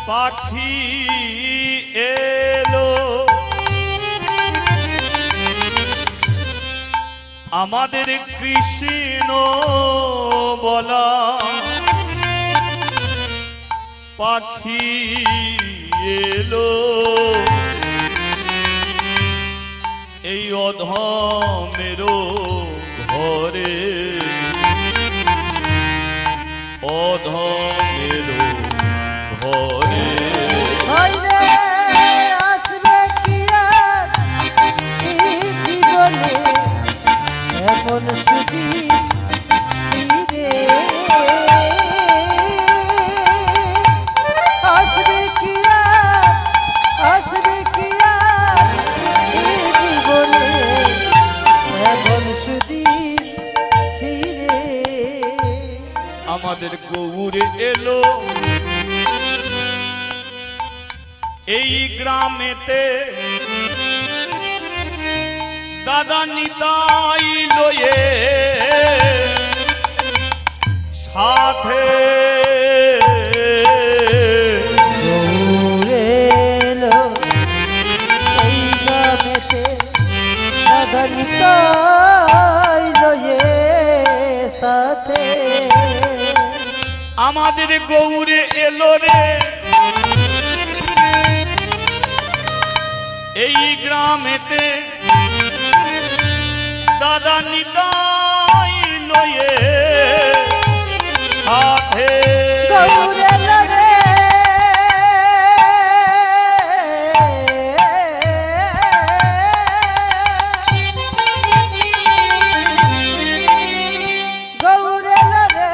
পাখি এলো আমাদের কৃষ্ণ বলা পাখি এলো এই অধমেরও ঘরে অধমেরও ঘরে আসবে কি আর এই জীবনে এমন সুখী ফিরে আসবে কি আর এই জীবনে এমন সুখী ফিরে আমাদের গৌরে এলো এই গ্রামেতে দাদা নিতাই লয়ে সাথে গৌরে এলো এই গ্রামেতে দাদা নিতাই লয়ে সাথে আমাদের গৌরে এলো রে এই গ্রামেতে দাদা নিতাই লয়ে সাথে গৌরে এলো রে গৌরে এলো রে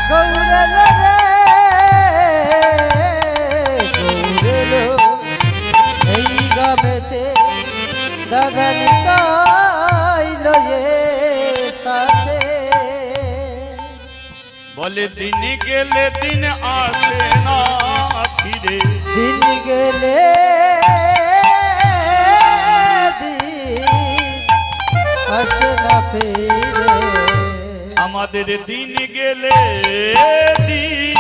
গৌরে এলো রে গৌরে এলো এই গ্রামেতে দাদা নিতাই লয়ে সাথে বলে দিন গেলে দিন আসে না ফিরে দিন গেলে দিন আসে না ফিরে আমাদের দিন গেলে দিন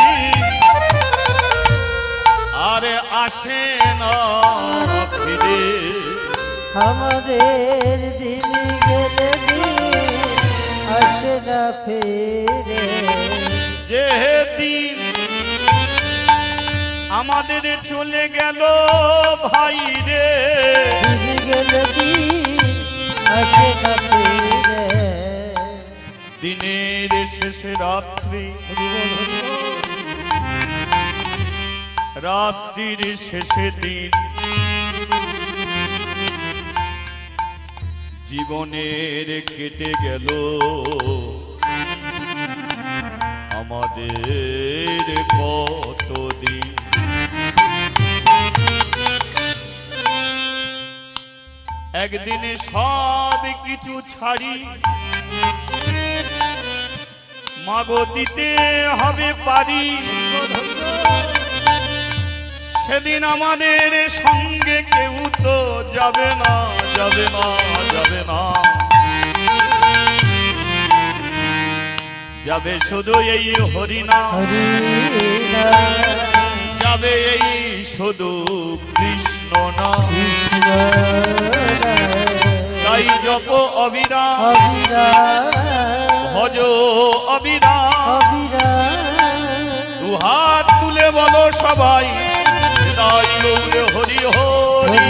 আরে আসে না ফিরে আমাদের দিন গেলে দিন আসে না ফিরে যে দিন আমাদের চলে গেল ভাই রে দিন গেলে দিন আসে না ফিরে দিনের শেষে রাত্রি রাত্রির শেষে দিন জীবনের কেটে গেল আমাদের কতদিন একদিনে সব কিছু ছাড়ি মাগো দিতে হবে পারি সেদিন আমাদের সঙ্গে কেউ তো যাবে না যাবে না যাবে না যাবে শুধু এই হরিনা হরিনা যাবে এই শুধু কৃষ্ণ না কৃষ্ণ তাই জপ অবিরাম অবিরা ভজ অবিরাম অবিরা দুহাত তুলে বলো সবাই তাই গৌরে হরি হরি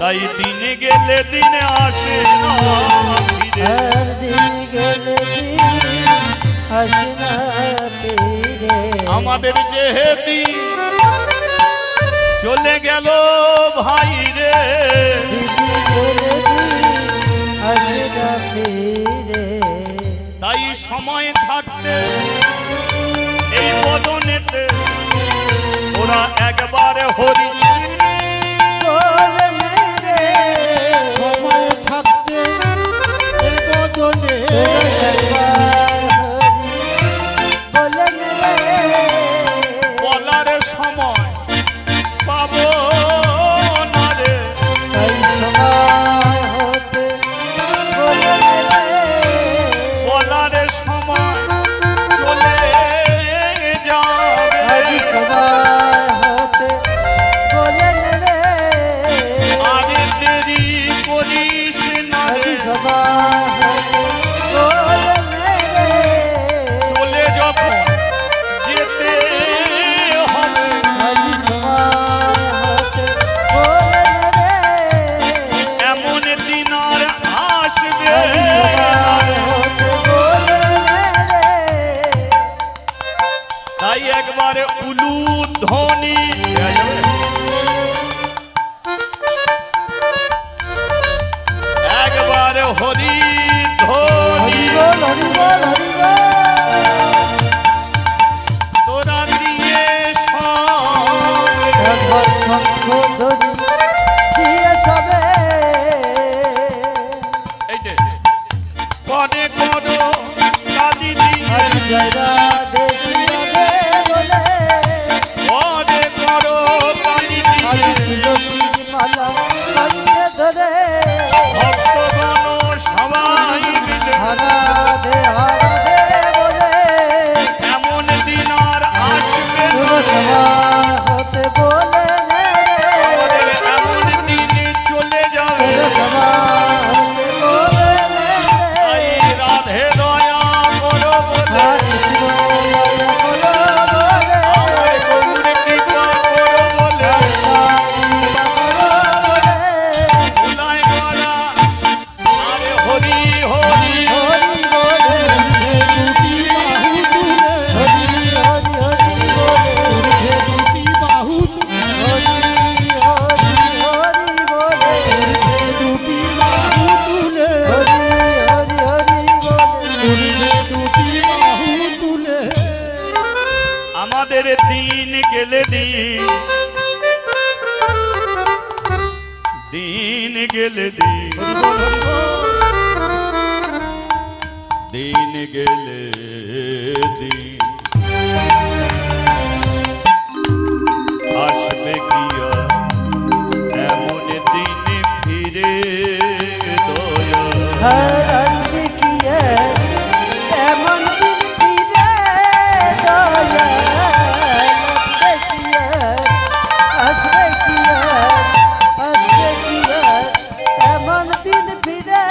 তাই দিন গেলে দিন আসে না ফিরে আর দিন গেলে দিন আসে না ফিরে আমাদের যেদিন চলে গেল ভাই রে দিন গেলে দিন আসে না ফিরে তাই সময় থাকতে এই বদনেতে ওরা একবার হরি বলেন রে সময় থাকতে এ বদনে একবার হরি বলেন রে বলার সময় পাবো না রে তাই সময় হতে বলেন রে সভা হতে বললেন রে চলে যখন যেতে হবে আজ সভা হতে বললেন রে এমন দিন আর আসবে আজ সভা হতে বললেন রে তাই একবারে উলু ধ্বনি দেয়া যাবে? একবারে হরি ধ্বনি হরি বল হরি বল হরি বল তোরা দিয়ে সঙ্গে একবার শঙ্খ ধ্বনি দিয়ে যাবে এইটে পরে করো কালি দিয়ে আজ জয়রা দেখি যাবে বলে পরে করো কালি আজ দিয়ে তুলসীর মালা কণ্ঠে ধরে ভক্তগণ সবাই মিলে হারা দে বলে এমন দিন আর আসবে না। তুলো সভা হতে বলে রে আমাদের এমন দিনে চলে যাবে তুলো সভা হতে বলে তাই রে রাধে দয়া করো বলে কৃষ্ণ দয়া করো বলে আমার গৌর কৃপা করো বলে কৃপা করো বলে ভুলাই করা আরে হরি হরি হরি বলে দুটি বাহু তুলে হরি হরি হরি বলে উঠে দুটি বাহু তুলে হরি হরি হরি বলে উঠে দুটি বাহু তুলে হরি হরি হরি বলে উঠে দুটি বাহু তুলে আমাদের দিন গেলে দিন দিন গেলে দিন দিন গেলে দিন আসবে কি আর এমন দিন ফিরে দয়া হর আসবে কি আর এমন দিন ফিরে দয়া আসবে কি আর আসবে কি আর আসবে কি আর এমন দিন ফিরে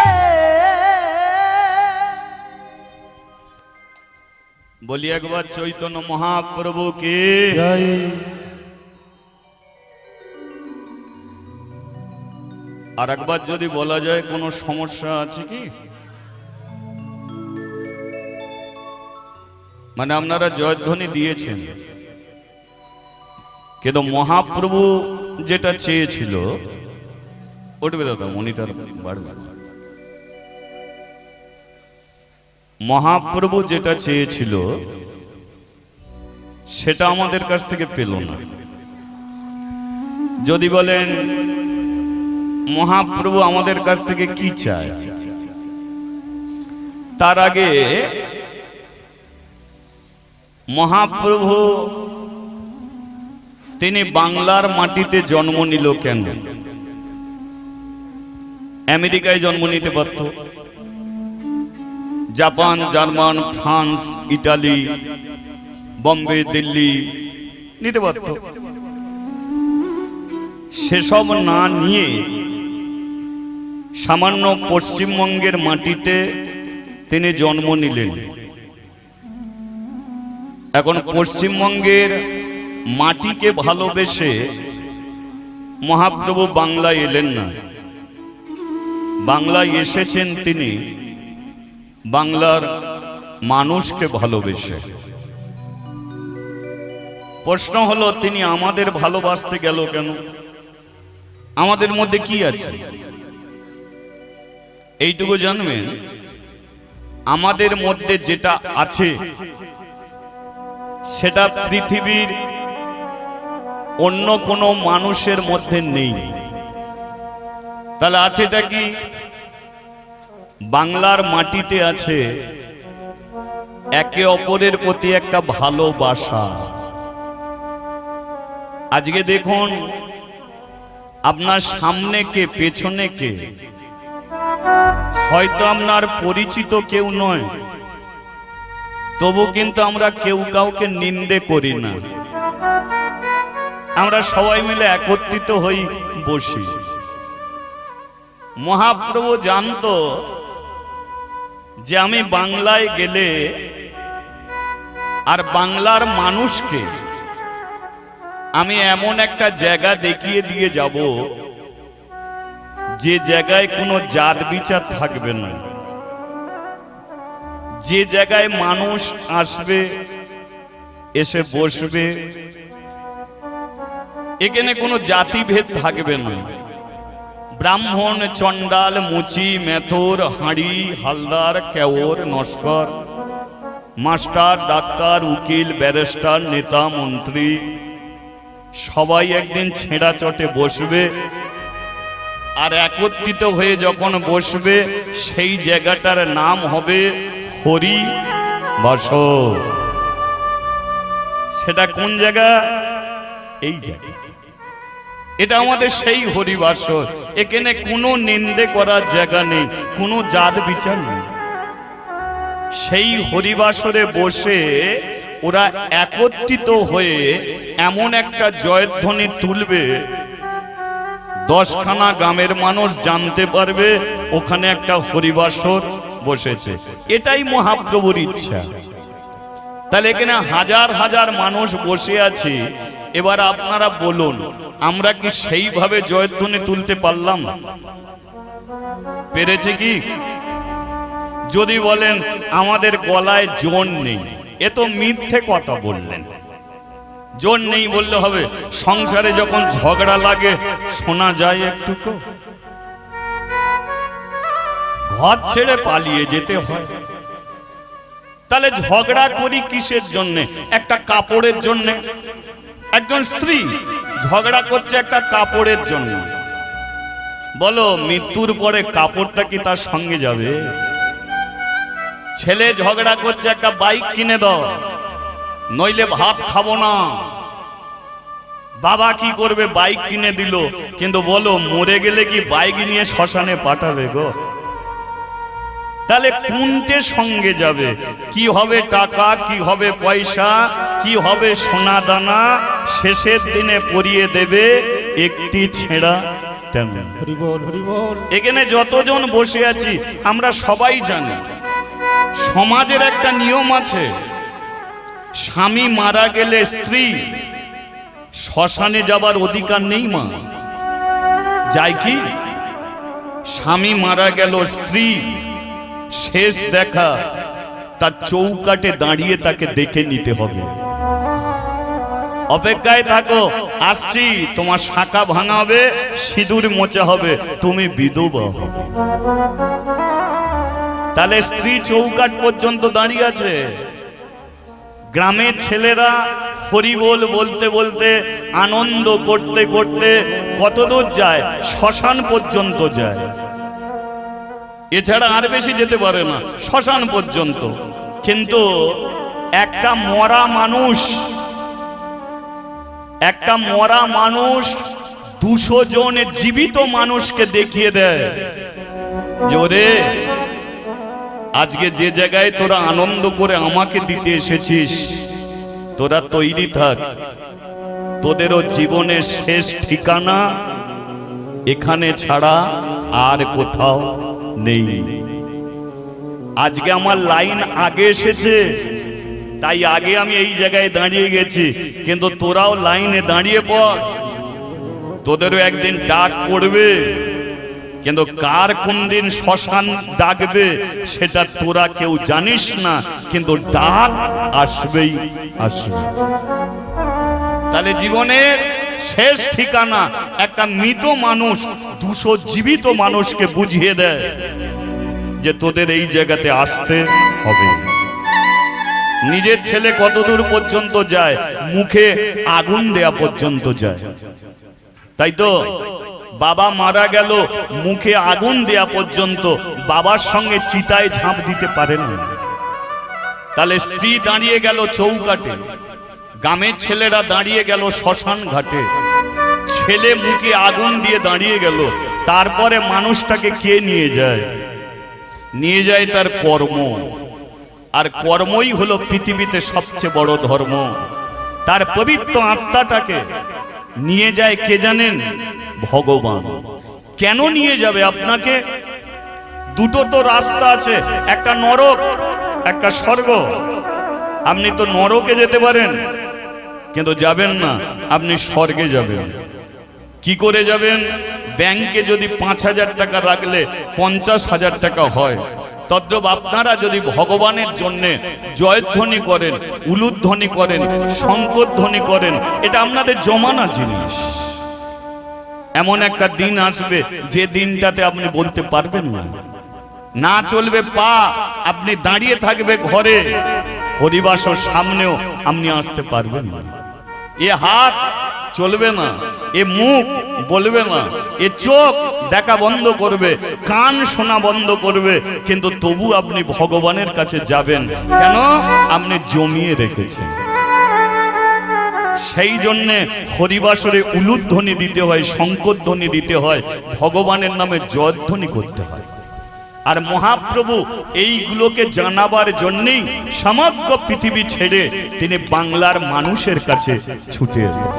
বলি একবার চৈতন্য মহাপ্রভুকে জয় আর একবার যদি বলা যায় কোনো সমস্যা আছে কি মানে আপনারা জয়ধ্বনি দিয়েছেন কিন্তু মহাপ্রভু যেটা চেয়েছিল উঠবে দাদা মনিটর বাড়বে মহাপ্রভু যেটা চেয়েছিল সেটা আমাদের কাছ থেকে পেল না যদি বলেন মহাপ্রভু আমাদের কাছ থেকে কি চায় তার আগে মহাপ্রভু তিনি বাংলার মাটিতে জন্ম নিল কেন আমেরিকায় জন্ম নিতে পারত Japan German France Italy Bombay Delhi নিতে পারত সেসব না নিয়ে সামান্য পশ্চিমবঙ্গের মাটিতে তিনি জন্ম নিলেন এখন পশ্চিমবঙ্গের মাটিকে ভালোবেসে মহাপ্রভু বাংলায় এলেন না বাংলায় এসেছেন তিনি বাংলার মানুষকে ভালোবেসে প্রশ্ন হলো তিনি আমাদের ভালোবাসতে গেল কেন আমাদের মধ্যে কি আছে এইটুকু জানবেন আমাদের মধ্যে যেটা আছে সেটা পৃথিবীর অন্য কোনো মানুষের মধ্যে নেই তাহলে আছেটা কি বাংলার মাটিতে আছে একে অপরের প্রতি একটা ভালোবাসা আজকে দেখুন আপনার সামনে কে পেছনে কে হয়তো আপনার পরিচিত কেউ নয় তবু কিন্তু আমরা কেউ কাউকে নিন্দে করি না আমরা সবাই মিলে একত্রিত হই বসি মহাপ্রভু জানতো যে আমি বাংলায় গেলে আর বাংলার মানুষকে আমি এমন একটা জায়গা দেখিয়ে দিয়ে যাব যে জায়গায় কোনো জাত বিচার থাকবে না, যে জায়গায় মানুষ আসবে এসে বসবে, এখানে কোনো জাতিভেদ থাকবে না। ব্রাহ্মণ, চণ্ডাল, মুচি, মেথর, হাঁড়ি, হালদার, কেওর, নস্কর, মাস্টার, ডাক্তার, উকিল, ব্যারিস্টার, নেতা, মন্ত্রী সবাই একদিন ছেঁড়া চটে বসবে। আর একত্রিত হয়ে যখন বসবে সেই জায়গাটার নাম হবে হরি বাসর। সেটা কোন জায়গা? এই জায়গা। এটা আমাদের সেই হরিবাসর। এখানে কোনো নিন্দে করার জায়গা নেই, কোনো জাত বিচার নেই। সেই হরিবাসরে বসে ওরা একত্রিত হয়ে এমন একটা জয়ধ্বনি তুলবে, 10খানা গ্রামের মানুষ জানতে পারবে ওখানে একটা হরিবাসর বসেছে। এটাই মহাপ্রভুর ইচ্ছা। তাহলে এখানে হাজার হাজার মানুষ বসে আছে। এবার আপনারা বলুন, আমরা কি সেইভাবে জয়ধ্বনি তুলতে পারলাম? পেরেছে কি? যদি বলেন আমাদের গলায় জোর নেই, এ তো মিথ্যে কথা বললেন। জোর নেই বললে হবে? সংসারে যখন ঝগড়া লাগে শোনা যায় একটুকু? ঘর ছেড়ে পালিয়ে যেতে হয়। তাহলে ঝগড়া করি কিসের জন্যে? একটা কাপড়ের জন্যে। একজন স্ত্রী ঝগড়া করছে একটা কাপড়ের জন্য। বলো, মৃত্যুর পরে কাপড়টা কি তার সঙ্গে যাবে? ছেলে ঝগড়া করছে একটা বাইক কিনে দাও, নইলে ভাত খাবো না। বাবা কি করবে? বাইক কিনে দিল, কিন্তু বলো মরে গেলে কি বাইক নিয়ে শ্মশানে পাঠাবে গো? তাহলে কোনটে সঙ্গে যাবে? কি হবে টাকা, কি হবে পয়সা, কি হবে সোনা দানা? শেষের দিনে পরিয়ে দেবে একটি ছেঁড়া তেমন। হরি বল, হরি বল। এখানে যতজন বসে আছি আমরা সবাই জানি সমাজের একটা নিয়ম আছে। স্বামী মারা গেলে স্ত্রী শ্মশানে যাবার অধিকার নেই। মা যায় কি? স্বামী মারা গেল, স্ত্রী শেষ দেখা তার চৌকাটে দাঁড়িয়ে তাকে দেখে নিতে হবে। অপেক্ষায় থাকো, আসছি, তোমার শাখা ভাঙা হবে, সিঁদুর মোচা হবে, তুমি বিধবা হবে। তাহলে স্ত্রী চৌকাট পর্যন্ত দাঁড়িয়ে আছে। গ্রামের ছেলেরা হরিবোল বলতে বলতে, আনন্দ করতে করতে কতদূর যায়? শ্মশান পর্যন্ত যায়। এছাড়া আর বেশি যেতে পারে না, শ্মশান পর্যন্ত। কিন্তু একটা মরা মানুষ 200 জন জীবিত মানুষকে দেখিয়ে দেয়, জোরে আজকে যে জায়গায় তোরা আনন্দ করে আমাকে দিতে এসেছিস, তোরা তৈরি থাক, তোদেরও জীবনের শেষ ঠিকানা এখানে ছাড়া আর কোথাও নেই। আজকে আমার লাইন আগে এসেছে, তাই আগে আমি এই জায়গায় দাঁড়িয়ে গেছি। কিন্তু তোরাও লাইনে দাঁড়িয়ে পড়, তোদেরও একদিন ডাক পড়বে। কিন্তু কার কোন দিন শ্মশান ডাকবে সেটা তোরা কেউ জানিস না, কিন্তু ডাক আসবেই আসবে। তাহলে জীবনের শেষ ঠিকানা একটা মৃত মানুষ 200 জীবিত মানুষকে বুঝিয়ে দেয় যে তোদের এই জায়গাতে আসতে হবে। নিজের ছেলে কতদূর পর্যন্ত যায়? মুখে আগুন দেয়া পর্যন্ত যায়, তাই তো? বাবা মারা গেল, মুখে আগুন দেয়া পর্যন্ত বাবার সঙ্গে চিতায় ঝাঁপ দিতে পারে না। তাহলে স্ত্রী দাঁড়িয়ে গেল চৌকাটে, গ্রামের ছেলেরা দাঁড়িয়ে গেল শ্মশান ঘাটে, ছেলে মুখে আগুন দিয়ে দাঁড়িয়ে গেল। তারপরে মানুষটাকে কে নিয়ে যায়? নিয়ে যায় তার কর্ম। আর কর্মই হলো পৃথিবীতে সবচেয়ে বড় ধর্ম। তার পবিত্র আত্মাটাকে নিয়ে যায় কে জানেন? ভগবান। কেন নিয়ে যাবে আপনাকে? দুটো তো রাস্তা আছে, একটা নরক একটা স্বর্গ। আপনি তো নরকে যেতে পারেন, কিন্তু যাবেন না, আপনি স্বর্গে যাবেন। কি করে যাবেন? ব্যাংকে যদি 5,000 টাকা রাখলে 50,000 টাকা হয়, তদ্রূপ আপনারা যদি ভগবানের জন্য জয়ধ্বনি করেন, উলুধ্বনি করেন, শঙ্করধ্বনি করেন, এটা আপনাদের জমানা জিনিস। এমন একটা দিন আসবে যে দিনটাতে আপনি বলতে পারবেন না, না চলবে পা, আপনি দাঁড়িয়ে থাকবে ঘরে, হরিবাসর সামনেও আপনি আসতে পারবেন না। এ হাত চলবে না, এ মুখ বলবে না, এ চোখ দেখা বন্ধ করবে, কান শোনা বন্ধ করবে, কিন্তু তবু আপনি ভগবানের কাছে যাবেন। কেন? আপনি জমিয়ে রেখেছেন। সেই জন্যে হরিবাসরে উলুধ্বনি দিতে হয়, শঙ্করধ্বনি দিতে হয়, ভগবানের নামে জয়ধ্বনি করতে হয়। আর মহাপ্রভু এইগুলোকে জানাবার জন্যই সমগ্র পৃথিবী ছেড়ে তিনি বাংলার মানুষের কাছে ছুটে এলেন।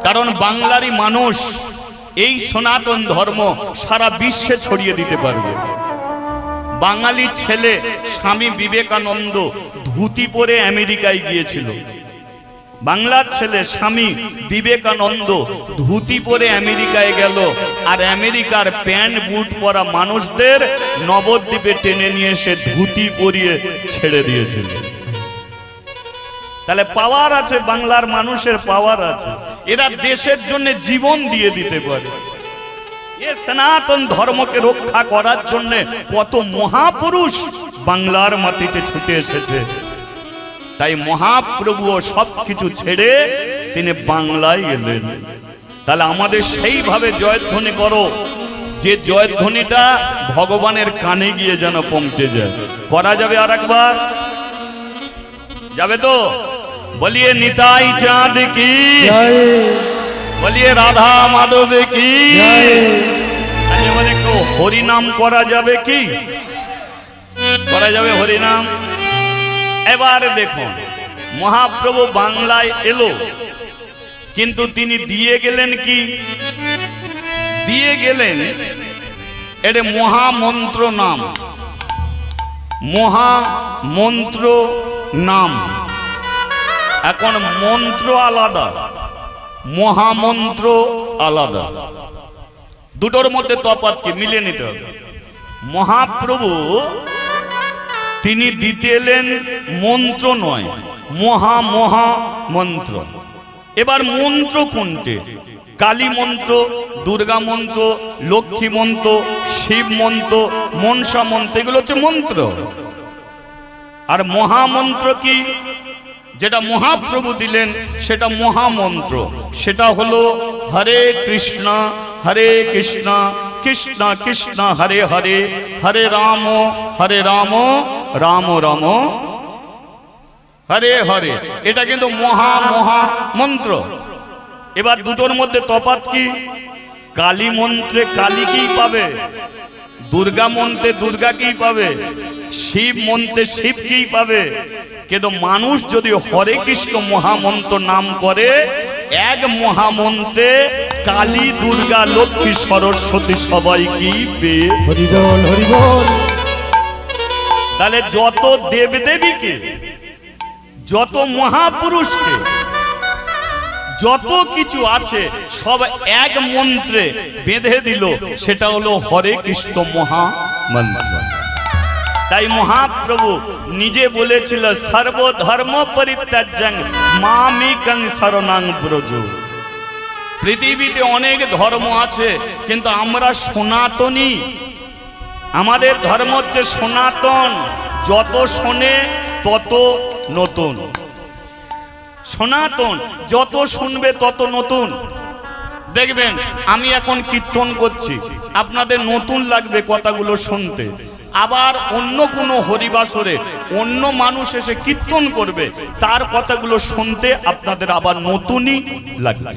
কারণ বাংলারই মানুষ এই সনাতন ধর্ম সারা বিশ্বে ছড়িয়ে দিতে পারবে। বাঙালির ছেলে স্বামী বিবেকানন্দ ধুতি পরে আমেরিকায় গিয়েছিল। বাংলার ছেলে স্বামী বিবেকানন্দ ধুতি পরে আমেরিকায় গেল, আর আমেরিকার প্যান্ট বুট পরা মানুষদের নবদ্বীপে টেনে নিয়ে এসে ধুতি পরিয়ে ছেড়ে দিয়েছিল। তাহলে পাওয়ার আছে, বাংলার মানুষের পাওয়ার আছে, এরা দেশের জন্য জীবন দিয়ে দিতে পারে। এ সনাতন ধর্মকে রক্ষা করার জন্য কত মহাপুরুষ বাংলার মাটিতে ছুটে এসেছে। তাই মহাপ্রভুও সবকিছু ছেড়ে তিনি বাংলায় এলেন। তাহলে আমাদের সেইভাবে জয়ধ্বনি করো, যে জয়ধ্বনিটা ভগবানের কানে গিয়ে যেন পৌঁছে যায়। করা যাবে আর একবার? যাবে তো? বলিয়ে নিতাই চাঁদ কি, বলিয়ে রাধা মাধব কি। একটু হরিনাম করা যাবে কি? করা যাবে হরিনাম? এবার দেখুন, মহাপ্রভু বাংলায় এলো, কিন্তু তিনি দিয়ে গেলেন কি? দিয়ে গেলেন এটা মহামন্ত্র নাম। মহামন্ত্র নাম। এখন মন্ত্র আলাদা, মহামন্ত্র আলাদা, দুটোর মধ্যে তফাৎ কি? মিলিয়ে নিতে হবে। মহাপ্রভু তিনি দিতে এলেন মন্ত্র নয়, মহা মন্ত্র। এবার মন্ত্র কোনটে? কালী মন্ত্র, দুর্গা মন্ত্র, লক্ষ্মী মন্ত্র, শিব মন্ত্র, মনসা মন্ত্র, এগুলো হচ্ছে মন্ত্র। আর মহামন্ত্র কি? যেটা মহাপ্রভু দিলেন সেটা মহামন্ত্র। সেটা হলো হরে কৃষ্ণ কৃষ্ণ কৃষ্ণ হরে হরে, হরে রাম রাম রাম হরে হরে। এটা কিন্তু মহা মন্ত্র। এবার দুটোর মধ্যে তফাৎ কি? কালী মন্ত্রে কালী কি পাবে, দুর্গা মন্ত্রে দুর্গা কি পাবে, শিব মন্ত্রে শিব কি পাবে। কিন্তু মানুষ যদি হরে কৃষ্ণ মহামন্ত্র নাম করে, এক মহামন্ত্রে কালী দুর্গা লক্ষ্মী সরস্বতী সবাই কি পেয়ে। হরিবল হরিবল। তাহলে যত দেবদেবীকে, যত মহাপুরুষকে, যত কিছু আছে সব এক মন্ত্রে বেঁধে দিল, সেটা হলো হরে কৃষ্ণ মহামন্ত্র। তাই মহাপ্রভু নিজে বলেছিল, সর্বধর্ম পরিত্যাজ্যং মামিকং শরণং ব্রজ। পৃথিবীতে অনেক ধর্ম আছে, কিন্তু আমরা সনাতনী। আমাদের ধর্ম হচ্ছে সনাতন। যত শোনে তত নতুন। সনাতন যত শুনবে তত নতুন। দেখবেন আমি এখন কীর্তন করছি, আপনাদের নতুন লাগবে কথাগুলো শুনতে। আবার অন্য কোনো হরিবাসরে অন্য মানুষ এসে কীর্তন করবে, তার কথাগুলো শুনতে আপনাদের আবার নতুনই লাগবে।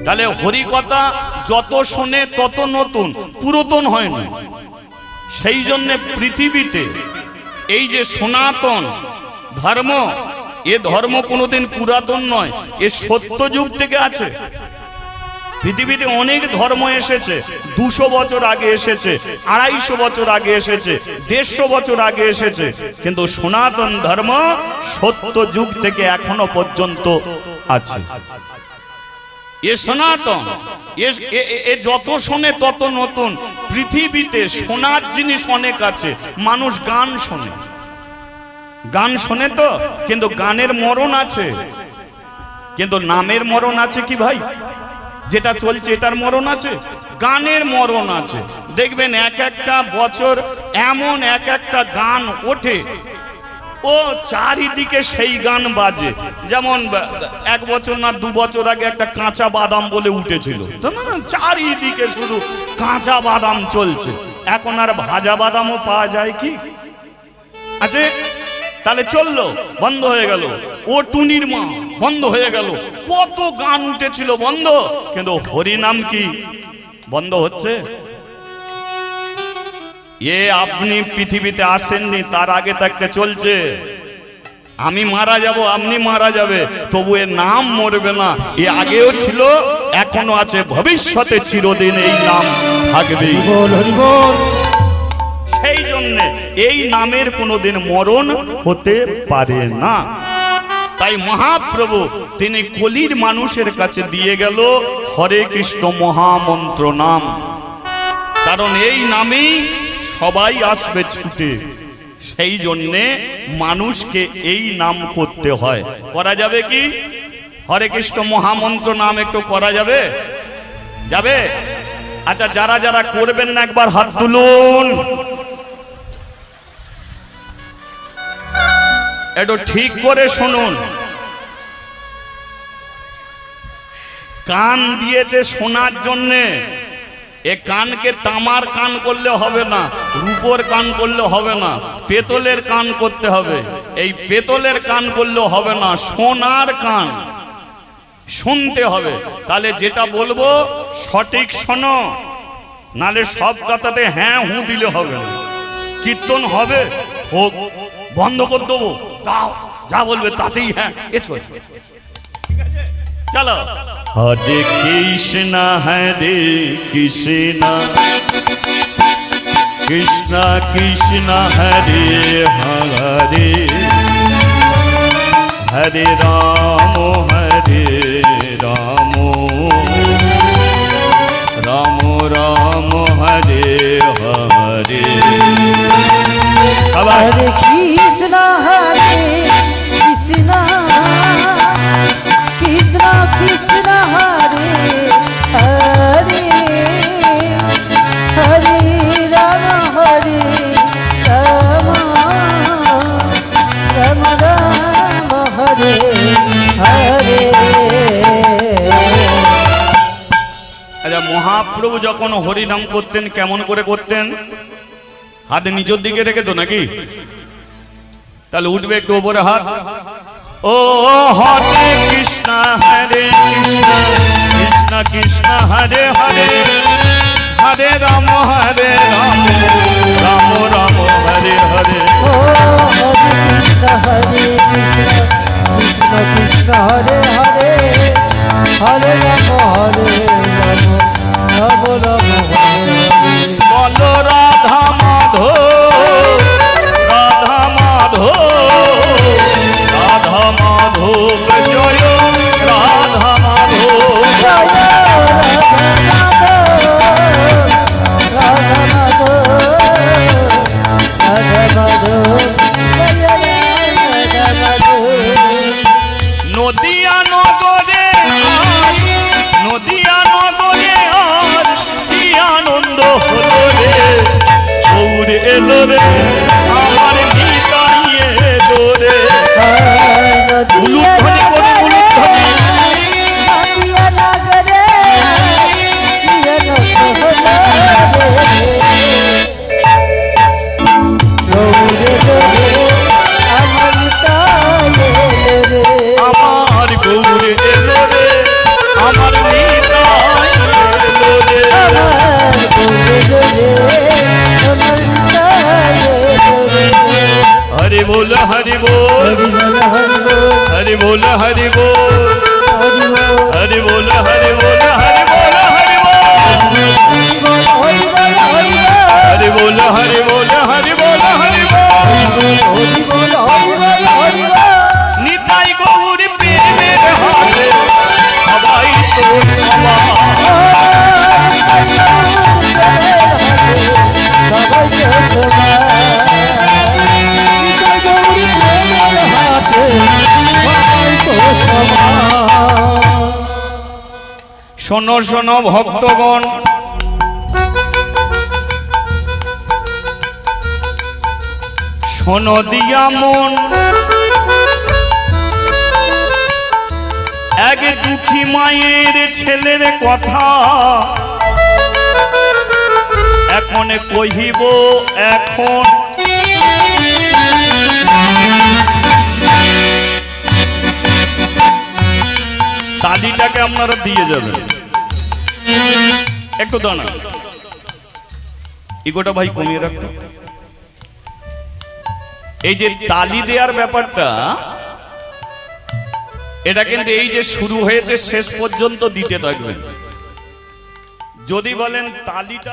তাহলে হরি কথা যত শোনে তত নতুন, পুরাতন হয় না। সেই জন্য পৃথিবীতে এই যে সনাতন ধর্ম, এ ধর্ম কোনোদিন পুরাতন নয়, এ সত্যযুগ থেকে আছে। পৃথিবীতে অনেক ধর্ম এসেছে, 200 বছর আগে এসেছে, 250 বছর আগে এসেছে, 150 বছর আগে এসেছে, কিন্তু সনাতন ধর্ম সত্য যুগ থেকে এখনো পর্যন্ত আছে। এ সনাতন, এ যত শোনে তত নতুন। পৃথিবীতে শোনার জিনিস অনেক আছে। মানুষ গান শোনে, গান শোনে তো, কিন্তু গানের মরণ আছে, কিন্তু নামের মরণ আছে কি ভাই? যেটা চলছে এটার মরণ আছে, গানের মরণ আছে। দেখবেন এক একটা বছর এমন এক একটা গান ওঠে, ও চারিদিকে সেই গান বাজে। যেমন 1 বছর না 2 বছর আগে একটা কাঁচা বাদাম বলে উঠেছিল, তো না, চারিদিকে শুধু কাঁচা বাদাম চলছে। এখন আর ভাজা বাদামও পাওয়া যায় কি? আছে? তাহলে চললো, বন্ধ হয়ে গেল। ও টুনির মা বন্ধ হয়ে গেল। কত গান উঠেছিল বন্ধ, কিন্তু হরিনাম কি বন্ধ হচ্ছে? এ আপনি পৃথিবীতে আসেননি, তার আগে থাকতে চলছে। আমি মারা যাব, আপনি মারা যাবে, তবু এর নাম মরবে না। এ আগেও ছিল, এখনো আছে, ভবিষ্যতে চিরদিন এই নাম থাকবে। বল হরি বল। সেই জন্য এই নামের কোনোদিন মরণ হতে পারে না। তাই মহাপ্রভু তিনি কলির মানুষের কাছে দিয়ে গেল হরে কৃষ্ণ মহামন্ত্র নাম, কারণ এই নামেই সবাই আসবে ছুটে। সেই জন্যে মানুষকে এই নাম করতে হয়। করা যাবে কি? হরে কৃষ্ণ মহামন্ত্র নাম একটু করা যাবে? যাবে? আচ্ছা, যারা যারা করবেন না একবার হাত তুলুন। একটু ঠিক করে শুনুন। কান দিয়েছে শোনার জন্যে, এ কানকে তামার কান করলে হবে না, রূপোর কান করলে হবে না, পেতলের কান করতে হবে। এই পেতলের কান করলে হবে না, সোনার কান শুনতে হবে। তাহলে যেটা বলবো সঠিক শোনো, নালে সব কথাতে হ্যাঁ হু দিলে হবে না। কীর্তন হবে, হোক, বন্ধ করে দেবো, তাও যা বলবে তাতেই হ্যাঁ। এ চল, চলো। হরে কৃষ্ণ হরে কৃষ্ণ কৃষ্ণ কৃষ্ণ হরে হরে, হরে রাম রাম রাম হরে হরে। হরে কৃষ্ণ কৃষ্ণ কৃষ্ণ কৃষ্ণ হরে হরে, হরে রাম রাম রাম রাম হরে হরে। আচ্ছা, মহাপ্রভু যখন হরিনাম করতেন কেমন করে করতেন? হাতে নিচের দিকে রেখে তো নাকি? তাহলে উঠবে একটু উপরে হাত। ও হরে কৃষ্ণ হরে কৃষ্ণ কৃষ্ণ কৃষ্ণ হরে হরে, হরে রাম রাম রাম হরে হরে। ও হরে কৃষ্ণ কৃষ্ণ কৃষ্ণ হরে হরে, হরে রাম রাম রাম হরে হরে। বলো রাধা মাধব, রাধা মাধব, রাধা মাধব জয়, রাধা মাধব জয় রাধা মাধব, রাধা মাধব, জয় রাধা মাধব। নদিয়া নগরে আজ, নদিয়া নগরে আজ কি আনন্দ হলো রে, গৌর এলো রে, আমার নিতাই এলো রে। নদিয়া নগরে আমার গৌর এলো রে, আমার নিতাই এলো রে। হরি বল হরি বল, হরি বল হরি বল, হরি বল হরি বল, হরি বল। হয়তো সবার। শোনো শোনো ভক্তগণ, শোনো দিয়া মন, এক দুঃখী মায়ের ছেলের কথা এখন কহিব। এখন তালিটাকে আপনারা দিয়ে যাবেন, একটু দাঁড়ান, ইগোটা ভাই কমিয়ে রাখতো। এই যে তালি দেওয়ার ব্যাপারটা, এটা কিন্তু এই যে শুরু হয়েছে শেষ পর্যন্ত দিতে থাকবেন। যদি বলেন তালিটা